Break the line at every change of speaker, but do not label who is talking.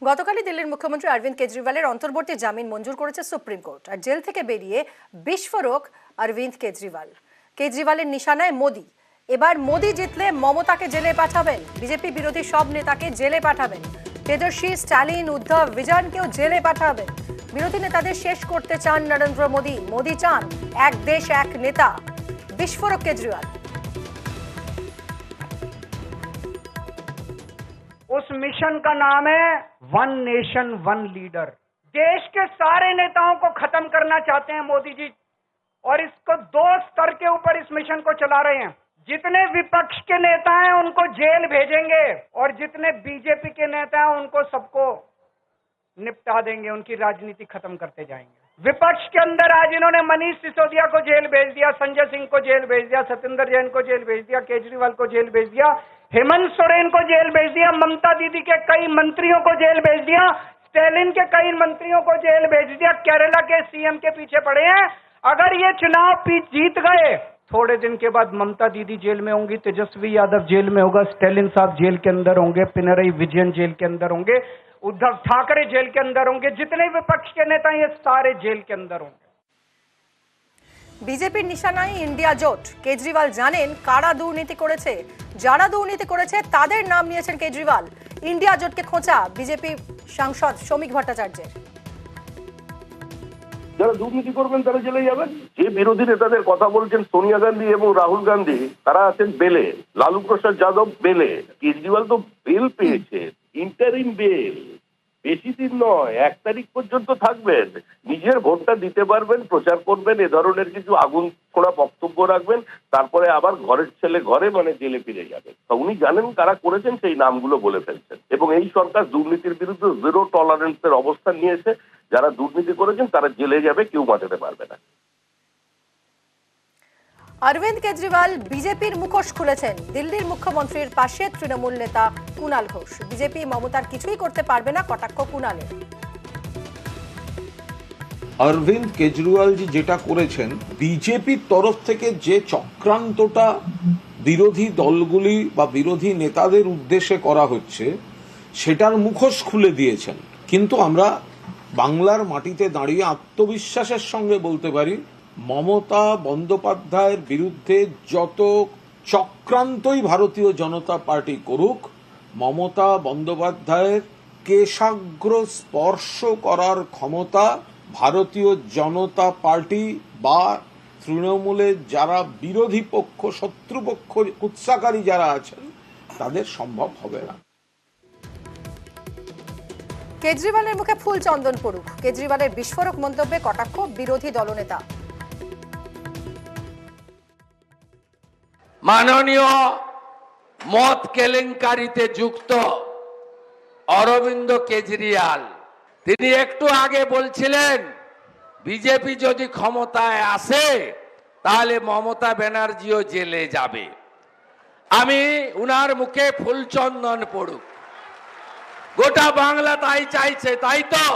গতকালই দিল্লির মুখ্যমন্ত্রী অরবিন্দ কেজরিওয়ালের অন্তর্বর্তী জামিন মঞ্জুর করেছে সুপ্রিম কোর্ট। আর জেল থেকে বেরিয়ে বিস্ফোরক অরবিন্দ কেজরিওয়ালের নিশানায় মোদি। এবার মোদি জিতলে মমতাকে জেলে পাঠাবেন, বিজেপি বিরোধী সব নেতাকে জেলে পাঠাবেন, তেজস্বী, স্ট্যালিন, উদ্ধব, বিজয়নকেও জেলে পাঠাবেন। বিরোধী নেতাদের শেষ করতে চান নরেন্দ্র মোদি। মোদি চান এক দেশ এক নেতা। বিস্ফোরক কেজরিওয়াল।
उस मिशन का नाम है वन नेशन वन लीडर। देश के सारे नेताओं को खत्म करना चाहते हैं मोदी जी, और इसको दो स्तर के ऊपर इस मिशन को चला रहे हैं। जितने विपक्ष के नेता हैं उनको जेल भेजेंगे, और जितने बीजेपी के नेता हैं उनको सबको निपटा देंगे, उनकी राजनीति खत्म करते जाएंगे। विपक्ष के अंदर आज इन्होंने मनीष सिसोदिया को जेल भेज दिया, संजय सिंह को जेल भेज दिया, सत्येंद्र जैन को जेल भेज दिया, केजरीवाल को जेल भेज दिया, हेमंत सोरेन को जेल भेज दिया, ममता दीदी के कई मंत्रियों को जेल भेज दिया, स्टैलिन के कई मंत्रियों को जेल भेज दिया। केरला के सीएम के पीछे पड़े हैं। अगर ये चुनाव जीत गए, थोड़े दिन के बाद ममता दीदी जेल में होंगी, तेजस्वी यादव जेल में होगा, स्टैलिन साहब जेल के अंदर होंगे, पिनरई विजयन जेल के अंदर होंगे, उद्धव ठाकरे जेल के अंदर होंगे, जितने विपक्ष के नेता ये सारे जेल के अंदर होंगे।
বিজেপির নিশানায় ইন্ডিয়া জোট। কেজরিওয়াল জানেন কারা দুর্নীতি করেছে, যারা দুর্নীতি করেছে তাদের নাম নিয়েছেন কেজরিওয়াল। ইন্ডিয়া জোটকে খোঁচা বিজেপি সাংসদ শ্রমিক ভট্টাচার্যের।
যারা দুর্নীতি করবেন তারা জেলে যাবেন। যে বিরোধী নেতাদের কথা বলছেন সোনিয়া গান্ধী এবং রাহুল গান্ধী, তারা আছেন বেলে। লালু প্রসাদ যাদব বেলে। কেজরিওয়াল তো বেল পেয়েছে, ইন্টারিম বেল। বেশি দিন নয়, 1 তারিখ পর্যন্ত থাকবেন। নিজের ভোটটা দিতে পারবেন, প্রচার করবেন, এ ধরনের কিছু আগুন ছোড়া বক্তব্য রাখবেন, তারপরে আবার ঘরের ছেলে ঘরে জেলে ফিরে যাবেন। তা উনি জানেন কারা করেছেন, সেই নামগুলো বলে ফেলছেন। এবং এই সরকার দুর্নীতির বিরুদ্ধে জিরো টলারেন্সের অবস্থান নিয়েছে। যারা দুর্নীতি করেছেন তারা জেলে যাবে, কেউ বাঁচাতে পারবে না।
অরবিন্দ কেজরিওয়াল বিজেপির মুখোশ খুলেছেন। দিল্লির মুখ্যমন্ত্রীর পাশে তৃণমূল নেতা কুণাল ঘোষ। বিজেপি মমতার কিছুই করতে পারবে না, কটাক্ষ কুণালের।
অরবিন্দ কেজরিওয়ালজি যেটা করেছেন, বিজেপির তরফ থেকে যে চক্রান্তটা বিরোধী দলগুলি বা বিরোধী নেতাদের উদ্দেশ্যে করা হচ্ছে, সেটার মুখোশ খুলে দিয়েছেন। কিন্তু আমরা বাংলার মাটিতে দাঁড়িয়ে আত্মবিশ্বাসের সঙ্গে বলতে পারি, মমতা বন্দ্যোপাধ্যায়ের বিরুদ্ধে যত চক্রান্তই ভারতীয় জনতা পার্টি করুক, মমতা বন্দ্যোপাধ্যায়ের কেশাগ্র স্পর্শ করার ক্ষমতা ভারতীয় জনতা পার্টি বা তৃণমূলের যারা বিরোধী পক্ষ, শত্রুপক্ষ কুৎসাকারী যারা আছেন, তাদের সম্ভব হবে না।
কেজরিওয়ালের মুখে ফুল চন্দন পড়ুক। কেজরিওয়ালের বিস্ফোরক মন্তব্যে কটাক্ষ বিরোধী দলনেতা।
মাননীয় মদ কেলেঙ্কারিতে যুক্ত অরবিন্দ কেজরিওয়াল, তিনি একটু আগে বলছিলেন বিজেপি যদি ক্ষমতায় আসে তাহলে মমতা ব্যানার্জিও জেলে যাবে। আমি উনার মুখে ফুলচন্দন পড়ুক। গোটা বাংলা তাই চাইছে, তাই তো?